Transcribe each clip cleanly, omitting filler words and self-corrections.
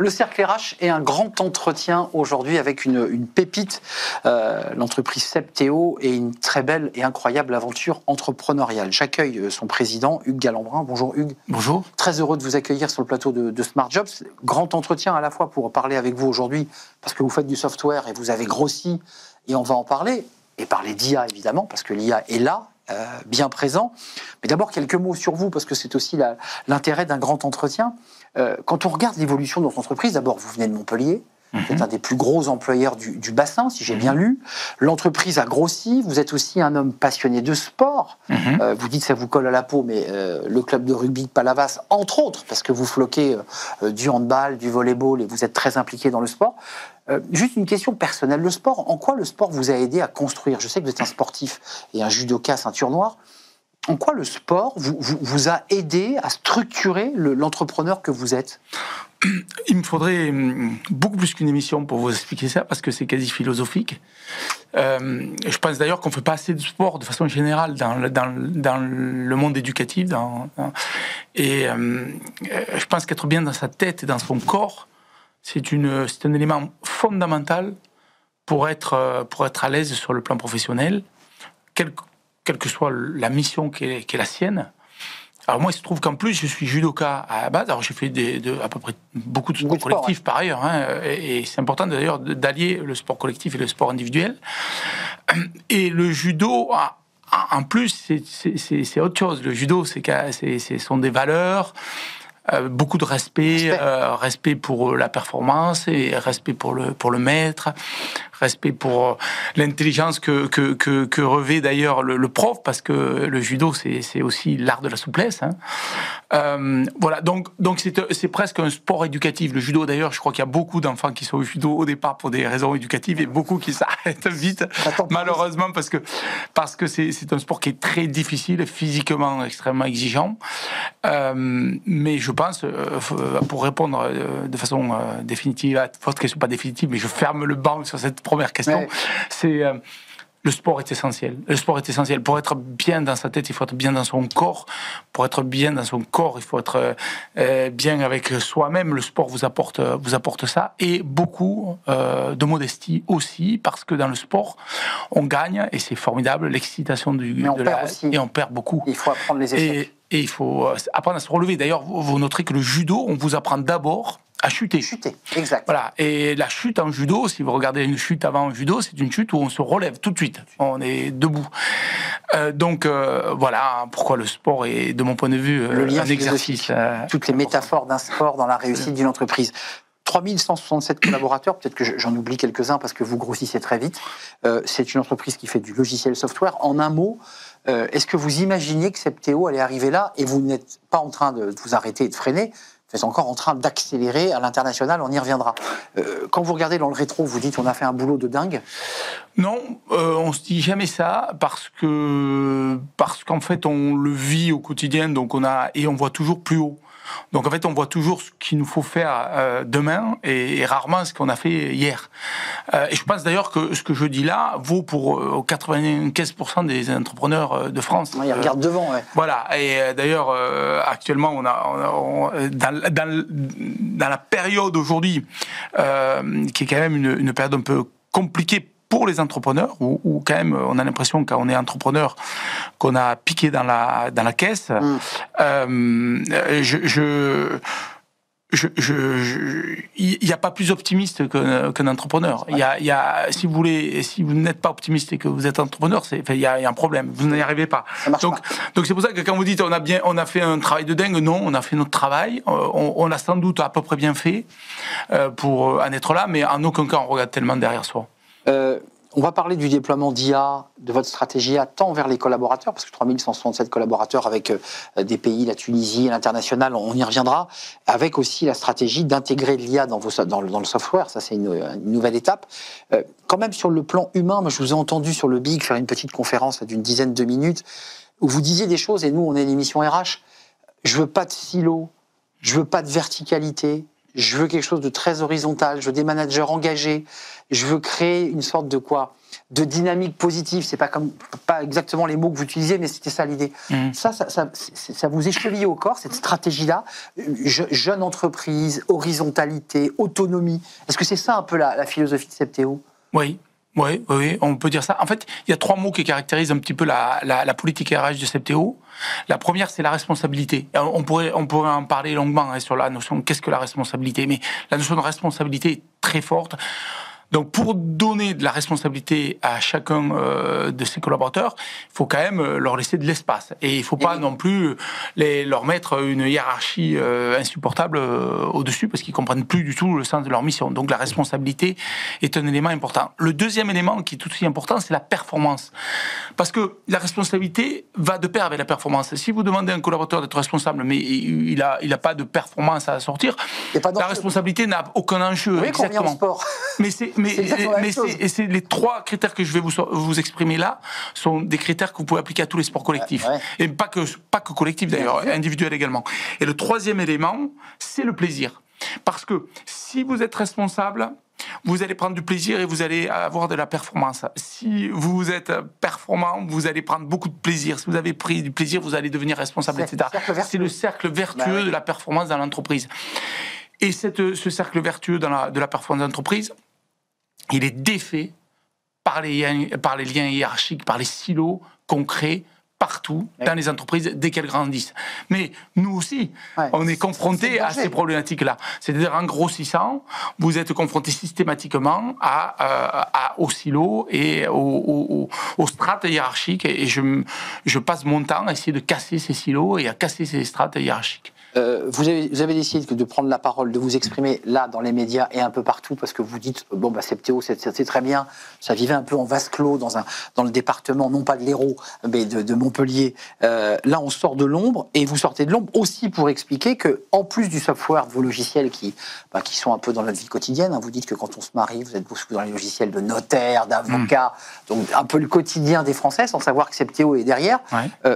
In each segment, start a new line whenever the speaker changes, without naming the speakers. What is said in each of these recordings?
Le Cercle RH est un grand entretien aujourd'hui avec une pépite, l'entreprise Septéo, et une très belle et incroyable aventure entrepreneuriale. J'accueille son président, Hugues Galambrin. Bonjour Hugues.
Bonjour.
Très heureux de vous accueillir sur le plateau de Smart Jobs. Grand entretien à la fois pour parler avec vous aujourd'hui, parce que vous faites du software et vous avez grossi, et on va en parler, et parler d'IA évidemment, parce que l'IA est là, bien présent. Mais d'abord, quelques mots sur vous, parce que c'est aussi l'intérêt d'un grand entretien. Quand on regarde l'évolution de notre entreprise, d'abord, vous venez de Montpellier, vous êtes un des plus gros employeurs du bassin, si j'ai bien lu. L'entreprise a grossi, vous êtes aussi un homme passionné de sport. Vous dites que ça vous colle à la peau, mais le club de rugby de Palavas, entre autres, parce que vous floquez du handball, du volleyball, et vous êtes très impliqué dans le sport. Juste une question personnelle, le sport, en quoi le sport vous a aidé à construire? Je sais que vous êtes un sportif et un judoka ceinture noire. En quoi le sport vous a aidé à structurer l'entrepreneur que vous êtes?
Il me faudrait beaucoup plus qu'une émission pour vous expliquer ça, parce que c'est quasi philosophique. Je pense d'ailleurs qu'on ne fait pas assez de sport de façon générale dans le monde éducatif. Je pense qu'être bien dans sa tête et dans son corps, c'est un élément fondamental pour être à l'aise sur le plan professionnel, quelle que soit la mission qui est la sienne. Alors moi, il se trouve qu'en plus, je suis judoka à la base. Alors j'ai fait à peu près beaucoup de sports collectifs par ailleurs. Et c'est important d'ailleurs d'allier le sport collectif et le sport individuel. Et le judo, en plus, c'est autre chose. Le judo, ce sont des valeurs, beaucoup de respect pour la performance et respect pour le maître, respect pour l'intelligence que revêt d'ailleurs le prof, parce que le judo c'est aussi l'art de la souplesse. Voilà, donc c'est presque un sport éducatif. Le judo d'ailleurs, je crois qu'il y a beaucoup d'enfants qui sont au judo au départ pour des raisons éducatives et beaucoup qui s'arrêtent vite, malheureusement, parce que c'est un sport qui est très difficile, physiquement extrêmement exigeant. Mais je pense, pour répondre de façon définitive à votre question, pas définitive, mais je ferme le banc sur cette première question, c'est le sport est essentiel. Le sport est essentiel. Pour être bien dans sa tête, il faut être bien dans son corps. Pour être bien dans son corps, il faut être bien avec soi-même. Le sport vous apporte ça. Et beaucoup de modestie aussi, parce que dans le sport, on gagne, et c'est formidable, l'excitation et on perd beaucoup.
Il faut apprendre les échecs.
Et il faut apprendre à se relever. D'ailleurs, vous noterez que le judo, on vous apprend d'abord à chuter.
Chuter, exact.
Voilà. Et la chute en judo, si vous regardez une chute avant en judo, c'est une chute où on se relève tout de suite. On est debout. Donc, voilà pourquoi le sport est, de mon point de vue, un exercice.
Toutes les métaphores d'un sport dans la réussite d'une entreprise. 3167 collaborateurs, peut-être que j'en oublie quelques-uns parce que vous grossissez très vite. C'est une entreprise qui fait du logiciel software. En un mot, est-ce que vous imaginiez que Septéo allait arriver là, et vous n'êtes pas en train de vous arrêter et de freiner, vous êtes encore en train d'accélérer à l'international, on y reviendra. Quand vous regardez dans le rétro, vous dites on a fait un boulot de dingue?
Non, on se dit jamais ça, parce qu'en fait on le vit au quotidien, donc on voit toujours plus haut. Donc en fait, on voit toujours ce qu'il nous faut faire demain et rarement ce qu'on a fait hier. Et je pense d'ailleurs que ce que je dis là vaut pour 95% des entrepreneurs de France.
Ils regardent devant, ouais.
Voilà. Et d'ailleurs, actuellement, on dans la période aujourd'hui, qui est quand même une période un peu compliquée pour les entrepreneurs, où quand même on a l'impression, quand on est entrepreneur, qu'on a piqué dans la caisse. Il n'y a pas plus optimiste qu'un entrepreneur. Si vous n'êtes pas optimiste et que vous êtes entrepreneur, il y a un problème. Vous n'y arrivez pas. Donc c'est pour ça que quand vous dites on a fait un travail de dingue, non, on a fait notre travail. On l'a sans doute à peu près bien fait pour en être là, mais en aucun cas on regarde tellement derrière soi.
On va parler du déploiement d'IA, de votre stratégie IA, tant vers les collaborateurs, parce que 3167 collaborateurs avec des pays, la Tunisie, l'international, on y reviendra, avec aussi la stratégie d'intégrer l'IA dans le software, ça c'est une nouvelle étape. Quand même sur le plan humain, moi je vous ai entendu sur le BIG faire une petite conférence d'une dizaine de minutes, où vous disiez des choses, et nous on est une émission RH, je veux pas de silo, je veux pas de verticalité, je veux quelque chose de très horizontal, je veux des managers engagés, je veux créer une sorte de quoi ? De dynamique positive. C'est pas exactement les mots que vous utilisez, mais c'était ça l'idée. Ça vous écheville au corps, cette stratégie-là. Jeune entreprise, horizontalité, autonomie. Est-ce que c'est ça un peu la philosophie de Septéo ?
Oui, on peut dire ça. En fait, il y a 3 mots qui caractérisent un petit peu la politique RH de Septéo. La première, c'est la responsabilité. On pourrait en parler longuement sur la notion de qu'est-ce que la responsabilité, mais la notion de responsabilité est très forte. Donc, pour donner de la responsabilité à chacun de ses collaborateurs, il faut quand même leur laisser de l'espace. Et il ne faut pas non plus leur mettre une hiérarchie insupportable au-dessus, parce qu'ils ne comprennent plus du tout le sens de leur mission. Donc, la responsabilité est un élément important. Le deuxième élément qui est tout aussi important, c'est la performance. Parce que la responsabilité va de pair avec la performance. Si vous demandez à un collaborateur d'être responsable, mais il a pas de performance à sortir, la responsabilité n'a aucun enjeu.
Oui,
exactement.
Sport.
C'est les 3 critères que je vais vous exprimer là sont des critères que vous pouvez appliquer à tous les sports collectifs. Et pas que collectifs d'ailleurs, individuels également. Et le 3e élément, c'est le plaisir. Parce que si vous êtes responsable, vous allez prendre du plaisir et vous allez avoir de la performance. Si vous êtes performant, vous allez prendre beaucoup de plaisir. Si vous avez pris du plaisir, vous allez devenir responsable, etc. C'est le cercle vertueux de la performance dans l'entreprise. Et ce cercle vertueux de la performance d'entreprise, il est défait par les liens hiérarchiques, par les silos qu'on crée partout dans les entreprises dès qu'elles grandissent. Mais nous aussi, on est confrontés à ces problématiques-là. C'est-à-dire, en grossissant, vous êtes confrontés systématiquement aux silos et aux strates hiérarchiques. Et je passe mon temps à essayer de casser ces silos et à casser ces strates hiérarchiques.
Vous avez décidé de prendre la parole, de vous exprimer là dans les médias et un peu partout, parce que vous dites Septéo, c'est très bien, ça vivait un peu en vase clos dans le département, non pas de l'Hérault, mais de Montpellier. Là, on sort de l'ombre, et vous sortez de l'ombre aussi pour expliquer que, en plus du software, de vos logiciels qui sont un peu dans notre vie quotidienne, vous dites que quand on se marie, vous êtes beaucoup dans les logiciels de notaire, d'avocat, donc un peu le quotidien des Français, sans savoir que Septéo est derrière.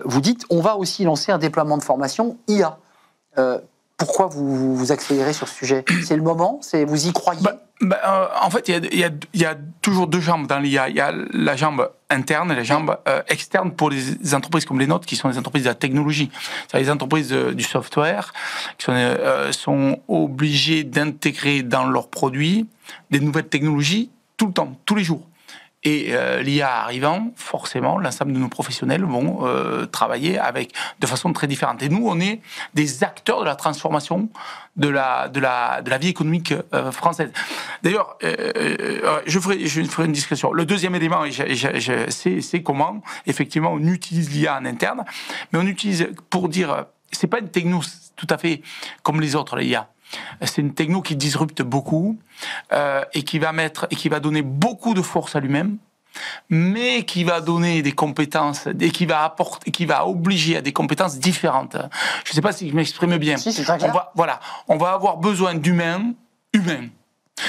Vous dites, on va aussi lancer un déploiement de formation IA. Pourquoi vous accélérez sur ce sujet ? C'est le moment ? Vous y croyez ?
En fait, il y a toujours 2 jambes dans l'IA. Il y a la jambe interne et la jambe externe pour les entreprises comme les nôtres, qui sont des entreprises de la technologie. C'est les entreprises du software qui sont obligées d'intégrer dans leurs produits des nouvelles technologies tout le temps, tous les jours. Et l'IA arrivant, forcément, l'ensemble de nos professionnels vont travailler de façon très différente. Et nous, on est des acteurs de la transformation de la vie économique française. D'ailleurs, je ferai une discussion. Le deuxième élément, c'est comment, effectivement, on utilise l'IA en interne, mais on utilise pour dire, c'est pas une techno tout à fait comme les autres, l'IA. C'est une techno qui disrupte beaucoup et qui va donner beaucoup de force à lui-même, mais qui va donner des compétences et qui va obliger à des compétences différentes. Je ne sais pas si je m'exprime bien.
Si, c'est très clair.
On va avoir besoin d'humains.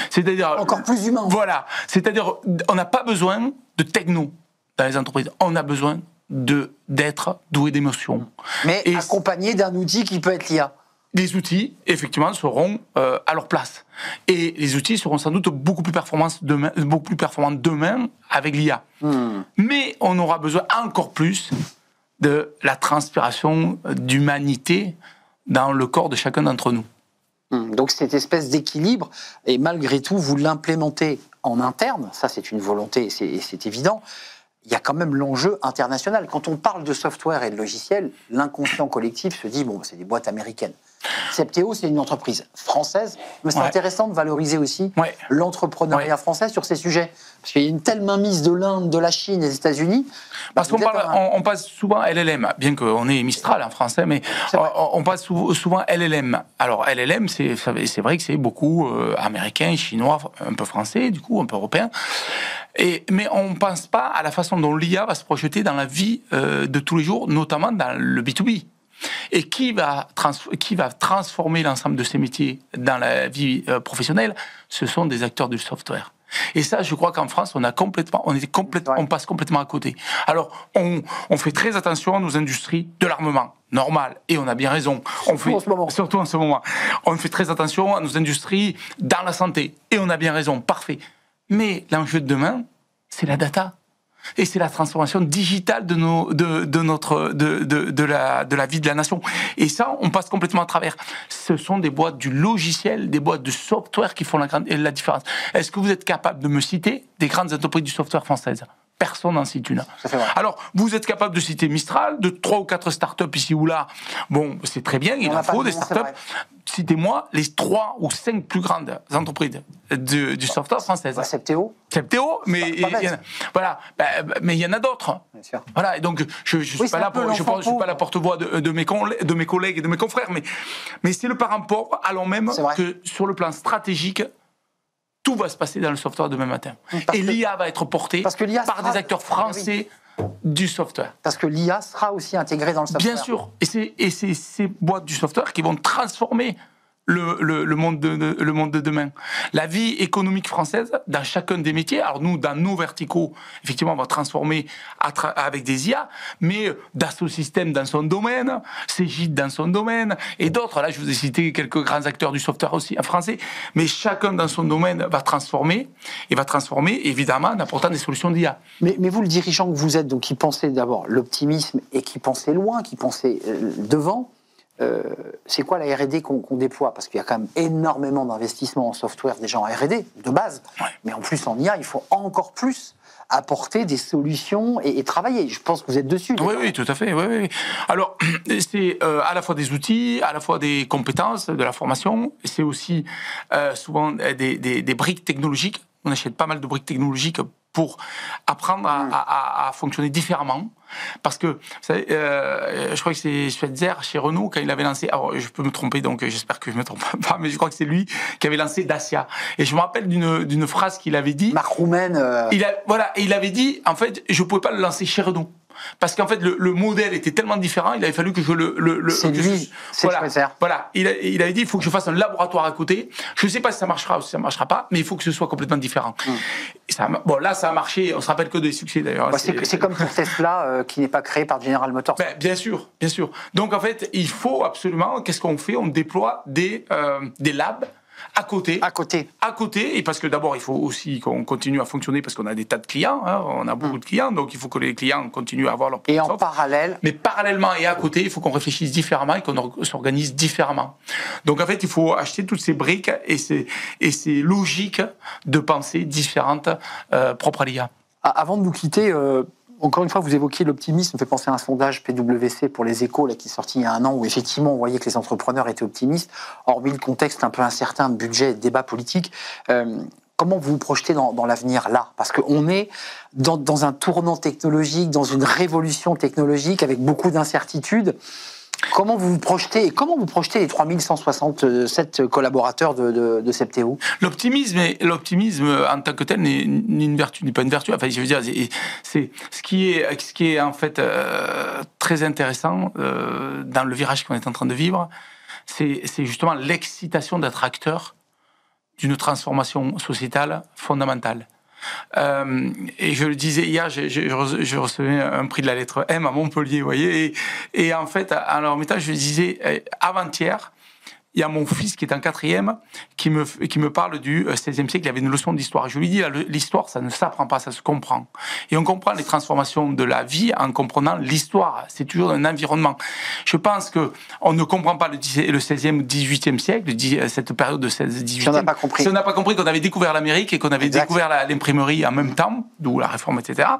C'est-à-dire
encore plus humains.
Voilà. C'est-à-dire, on n'a pas besoin de techno dans les entreprises. On a besoin d'être doué d'émotions.
Mais accompagné d'un outil qui peut être l'IA.
Les outils, effectivement, seront à leur place. Et les outils seront sans doute beaucoup plus performants demain avec l'IA. Mais on aura besoin encore plus de la transpiration d'humanité dans le corps de chacun d'entre nous.
Donc cette espèce d'équilibre, et malgré tout, vous l'implémentez en interne, ça c'est une volonté, c'est évident. Il y a quand même l'enjeu international. Quand on parle de software et de logiciel, l'inconscient collectif se dit, c'est des boîtes américaines. Septéo, c'est une entreprise française, mais c'est intéressant de valoriser aussi l'entrepreneuriat français sur ces sujets. Parce qu'il y a une telle mainmise de l'Inde, de la Chine et des États-Unis.
Parce on passe souvent LLM, bien qu'on ait Mistral en français, mais on passe souvent LLM. Alors LLM, c'est vrai que c'est beaucoup américain, chinois, un peu français, du coup, un peu européen. Mais on ne pense pas à la façon dont l'IA va se projeter dans la vie de tous les jours, notamment dans le B2B. Et qui va transformer l'ensemble de ces métiers dans la vie professionnelle ? Ce sont des acteurs du software. Et ça, je crois qu'en France, on passe complètement à côté. Alors, on fait très attention à nos industries de l'armement, normal, et on a bien raison. Surtout en ce moment. On fait très attention à nos industries dans la santé, et on a bien raison, parfait. Mais l'enjeu de demain, c'est la data. Et c'est la transformation digitale de la vie de la nation. Et ça, on passe complètement à travers. Ce sont des boîtes du logiciel, des boîtes de software qui font la différence. Est-ce que vous êtes capable de me citer des grandes entreprises du software françaises ? Personne n'en cite une. Alors, vous êtes capable de citer Mistral, de 3 ou 4 startups ici ou là. Bon, c'est très bien, il en faut des startups. Citez-moi les 3 ou 5 plus grandes entreprises du software française.
Septéo,
mais mais il y en a d'autres. Voilà, et donc je suis pas là pour, je suis pas la porte-voix de mes collègues et de mes confrères, mais c'est le parent pauvre, alors même que sur le plan stratégique, tout va se passer dans le software demain matin. Et l'IA va être portée par des acteurs français du software.
Parce que l'IA sera aussi intégrée dans le software.
Bien sûr. Et c'est ces boîtes du software qui vont transformer le monde de demain. La vie économique française, dans chacun des métiers, alors nous, dans nos verticaux, effectivement, on va transformer avec des IA, mais Dassault Systèmes dans son domaine, Cegid dans son domaine, et d'autres, là je vous ai cité quelques grands acteurs du software aussi en français, mais chacun dans son domaine va transformer, évidemment, en apportant des solutions d'IA.
Mais vous, le dirigeant que vous êtes, donc qui pensait d'abord l'optimisme et qui pensait loin, qui pensait devant, c'est quoi la R&D qu'on déploie? Parce qu'il y a quand même énormément d'investissements en software déjà en R&D, de base, mais en plus en IA, il faut encore plus apporter des solutions et travailler. Je pense que vous êtes dessus.
Oui, tout à fait. Oui. Alors, c'est à la fois des outils, à la fois des compétences, de la formation, c'est aussi souvent des briques technologiques. On achète pas mal de briques technologiques pour apprendre à fonctionner différemment. Parce que, vous savez, je crois que c'est Schweitzer chez Renault, quand il avait lancé, alors je peux me tromper, donc j'espère que je ne me trompe pas, mais je crois que c'est lui qui avait lancé Dacia. Et je me rappelle d'une phrase qu'il avait dit.
Marc Roumaine.
Il avait dit, en fait, je ne pouvais pas le lancer chez Renault. Parce qu'en fait, le modèle était tellement différent, il avait fallu que je Voilà. Il avait dit, il faut que je fasse un laboratoire à côté. Je ne sais pas si ça marchera ou si ça ne marchera pas, mais il faut que ce soit complètement différent. Là, ça a marché. On se rappelle que des succès, d'ailleurs.
C'est comme pour Tesla, qui n'est pas créé par General Motors.
Bien sûr. Donc, en fait, il faut absolument... Qu'est-ce qu'on fait? On déploie des labs à côté, et parce que d'abord, il faut aussi qu'on continue à fonctionner parce qu'on a des tas de clients, on a beaucoup de clients, donc il faut que les clients continuent à avoir leur
Et en parallèle.
Mais parallèlement et à côté, il faut qu'on réfléchisse différemment et qu'on s'organise différemment. Donc en fait, il faut acheter toutes ces briques et ces logiques de pensée différentes propres à l'IA.
Avant de nous quitter, encore une fois, vous évoquiez l'optimisme, ça me fait penser à un sondage PwC pour les Échos là, qui est sorti il y a un an, où effectivement on voyait que les entrepreneurs étaient optimistes, hormis le contexte un peu incertain de budget et de débat politique. Comment vous vous projetez dans l'avenir là? Parce qu'on est dans un tournant technologique, dans une révolution technologique avec beaucoup d'incertitudes. Comment vous vous projetez, et comment vous projetez les 3167 collaborateurs de Septéo?
L'optimisme en tant que tel n'est ni une vertu, ni pas une vertu. Enfin, je veux dire, c'est ce qui est en fait très intéressant dans le virage qu'on est en train de vivre, c'est justement l'excitation d'être acteur d'une transformation sociétale fondamentale. Et je le disais hier, je recevais un prix de la lettre M à Montpellier, vous voyez, et en fait, à leur métal, je disais, avant-hier, il y a mon fils qui est en 4e qui me parle du XVIe siècle. Il avait une leçon d'histoire. Je lui dis, l'histoire, ça ne s'apprend pas, ça se comprend. Et on comprend les transformations de la vie en comprenant l'histoire. C'est toujours un environnement. Je pense que on ne comprend pas le XVIe ou XVIIIe siècle, cette période de 16-18.
Si on n'a pas compris.
Si on n'a pas compris qu'on avait découvert l'Amérique et qu'on avait découvert l'imprimerie en même temps, d'où la réforme, etc.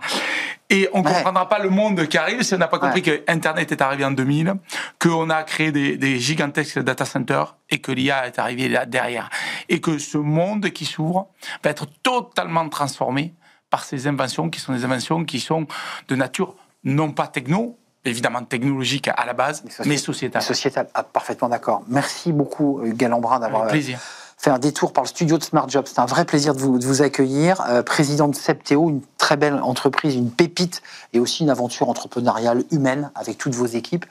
Et on ne comprendra pas le monde qui arrive si on n'a pas compris que Internet est arrivé en 2000, qu'on a créé des gigantesques data centers et que l'IA est arrivée là derrière. Et que ce monde qui s'ouvre va être totalement transformé par ces inventions qui sont des inventions qui sont de nature non pas techno, évidemment technologique à la base, mais sociétale.
Sociétale, parfaitement d'accord. Merci beaucoup, Galambrin, d'avoir fait un détour par le studio de Smart Job. C'est un vrai plaisir de vous accueillir. Président de Septéo, une très belle entreprise, une pépite et aussi une aventure entrepreneuriale humaine avec toutes vos équipes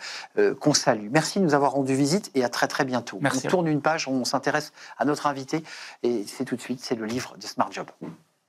qu'on salue. Merci de nous avoir rendu visite et à très très bientôt.
Merci.
On tourne une page, on s'intéresse à notre invité et c'est tout de suite, c'est le livre de Smart Job.